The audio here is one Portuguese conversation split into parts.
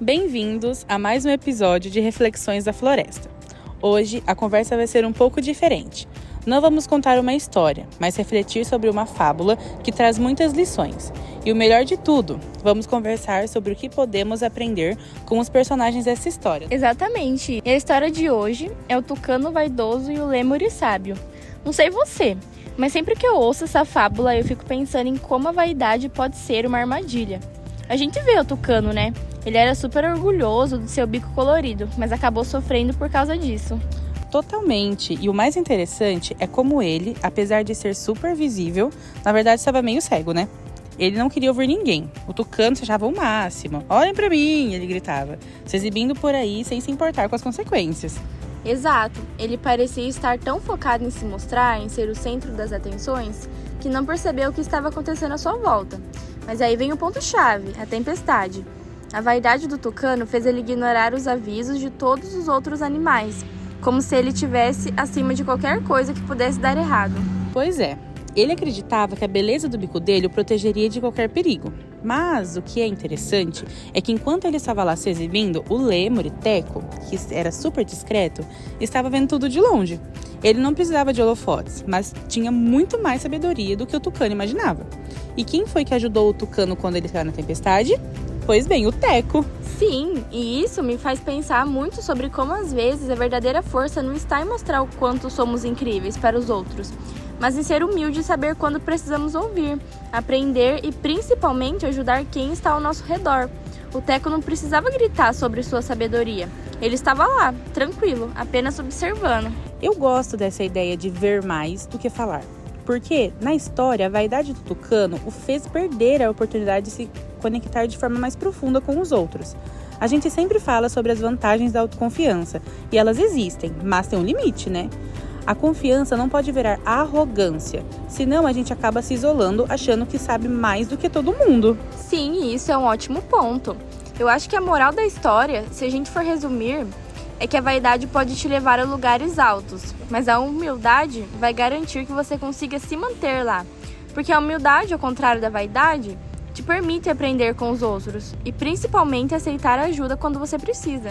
Bem-vindos a mais um episódio de Reflexões da Floresta. Hoje a conversa vai ser um pouco diferente. Não vamos contar uma história, mas refletir sobre uma fábula que traz muitas lições. E o melhor de tudo, vamos conversar sobre o que podemos aprender com os personagens dessa história. Exatamente. E a história de hoje é o tucano vaidoso e o lêmure sábio. Não sei você, mas sempre que eu ouço essa fábula eu fico pensando em como a vaidade pode ser uma armadilha. A gente vê o tucano, né? Ele era super orgulhoso do seu bico colorido, mas acabou sofrendo por causa disso. Totalmente. E o mais interessante é como ele, apesar de ser super visível, na verdade estava meio cego, né? Ele não queria ouvir ninguém. O tucano se achava o máximo. Olhem pra mim, ele gritava, se exibindo por aí sem se importar com as consequências. Exato. Ele parecia estar tão focado em se mostrar, em ser o centro das atenções, que não percebeu o que estava acontecendo à sua volta. Mas aí vem o ponto-chave, a tempestade. A vaidade do tucano fez ele ignorar os avisos de todos os outros animais, como se ele estivesse acima de qualquer coisa que pudesse dar errado. Pois é, ele acreditava que a beleza do bico dele o protegeria de qualquer perigo. Mas o que é interessante é que enquanto ele estava lá se exibindo, o lêmure, Teco, que era super discreto, estava vendo tudo de longe. Ele não precisava de holofotes, mas tinha muito mais sabedoria do que o tucano imaginava. E quem foi que ajudou o tucano quando ele estava na tempestade? Pois bem, o Teco. Sim, e isso me faz pensar muito sobre como às vezes a verdadeira força não está em mostrar o quanto somos incríveis para os outros, mas em ser humilde e saber quando precisamos ouvir, aprender e principalmente ajudar quem está ao nosso redor. O Teco não precisava gritar sobre sua sabedoria. Ele estava lá, tranquilo, apenas observando. Eu gosto dessa ideia de ver mais do que falar. Porque, na história, a vaidade do tucano o fez perder a oportunidade de se conectar de forma mais profunda com os outros. A gente sempre fala sobre as vantagens da autoconfiança, e elas existem, mas tem um limite, né? A confiança não pode virar arrogância, senão a gente acaba se isolando achando que sabe mais do que todo mundo. Sim, isso é um ótimo ponto. Eu acho que a moral da história, se a gente for resumir, é que a vaidade pode te levar a lugares altos, mas a humildade vai garantir que você consiga se manter lá. Porque a humildade, ao contrário da vaidade, te permite aprender com os outros e principalmente aceitar ajuda quando você precisa.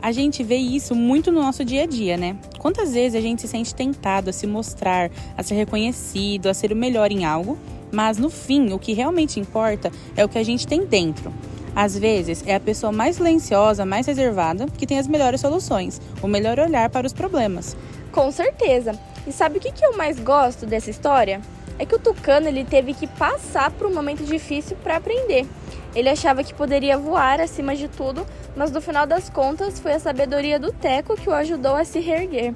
A gente vê isso muito no nosso dia a dia, né? Quantas vezes a gente se sente tentado a se mostrar, a ser reconhecido, a ser o melhor em algo, mas no fim o que realmente importa é o que a gente tem dentro. Às vezes, é a pessoa mais silenciosa, mais reservada, que tem as melhores soluções, o melhor olhar para os problemas. Com certeza. E sabe o que eu mais gosto dessa história? É que o tucano ele teve que passar por um momento difícil para aprender. Ele achava que poderia voar acima de tudo, mas no final das contas foi a sabedoria do Teco que o ajudou a se reerguer.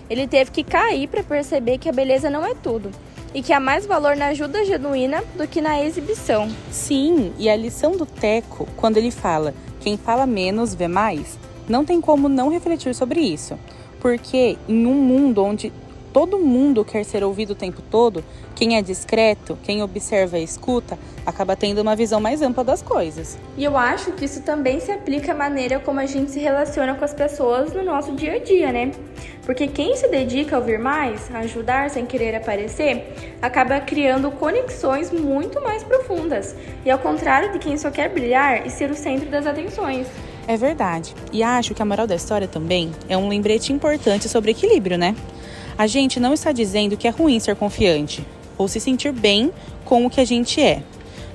Ele teve que cair para perceber que a beleza não é tudo. E que há mais valor na ajuda genuína do que na exibição. Sim, e a lição do Teco, quando ele fala quem fala menos vê mais, não tem como não refletir sobre isso. Porque em um mundo onde todo mundo quer ser ouvido o tempo todo, quem é discreto, quem observa e escuta, acaba tendo uma visão mais ampla das coisas. E eu acho que isso também se aplica à maneira como a gente se relaciona com as pessoas no nosso dia a dia, né? Porque quem se dedica a ouvir mais, a ajudar sem querer aparecer, acaba criando conexões muito mais profundas. E ao contrário de quem só quer brilhar e ser o centro das atenções. É verdade. E acho que a moral da história também é um lembrete importante sobre equilíbrio, né? A gente não está dizendo que é ruim ser confiante ou se sentir bem com o que a gente é.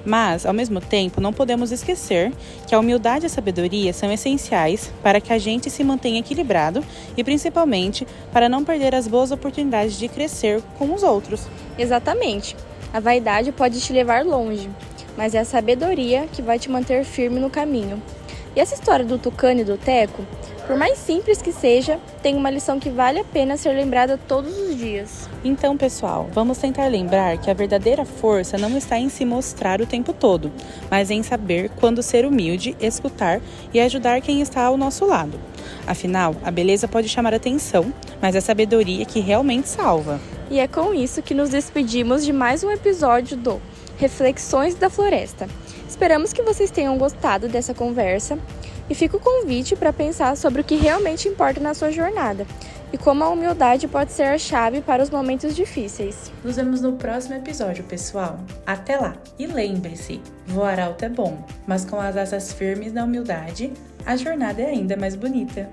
Mas, ao mesmo tempo, não podemos esquecer que a humildade e a sabedoria são essenciais para que a gente se mantenha equilibrado e, principalmente, para não perder as boas oportunidades de crescer com os outros. Exatamente. A vaidade pode te levar longe, mas é a sabedoria que vai te manter firme no caminho. E essa história do tucano e do Teco, por mais simples que seja, tem uma lição que vale a pena ser lembrada todos os dias. Então, pessoal, vamos tentar lembrar que a verdadeira força não está em se mostrar o tempo todo, mas em saber quando ser humilde, escutar e ajudar quem está ao nosso lado. Afinal, a beleza pode chamar atenção, mas é a sabedoria que realmente salva. E é com isso que nos despedimos de mais um episódio do Reflexões da Floresta. Esperamos que vocês tenham gostado dessa conversa e fica o convite para pensar sobre o que realmente importa na sua jornada. e como a humildade pode ser a chave para os momentos difíceis. Nos vemos no próximo episódio, pessoal. Até lá! E lembre-se, voar alto é bom, mas com as asas firmes na humildade, a jornada é ainda mais bonita.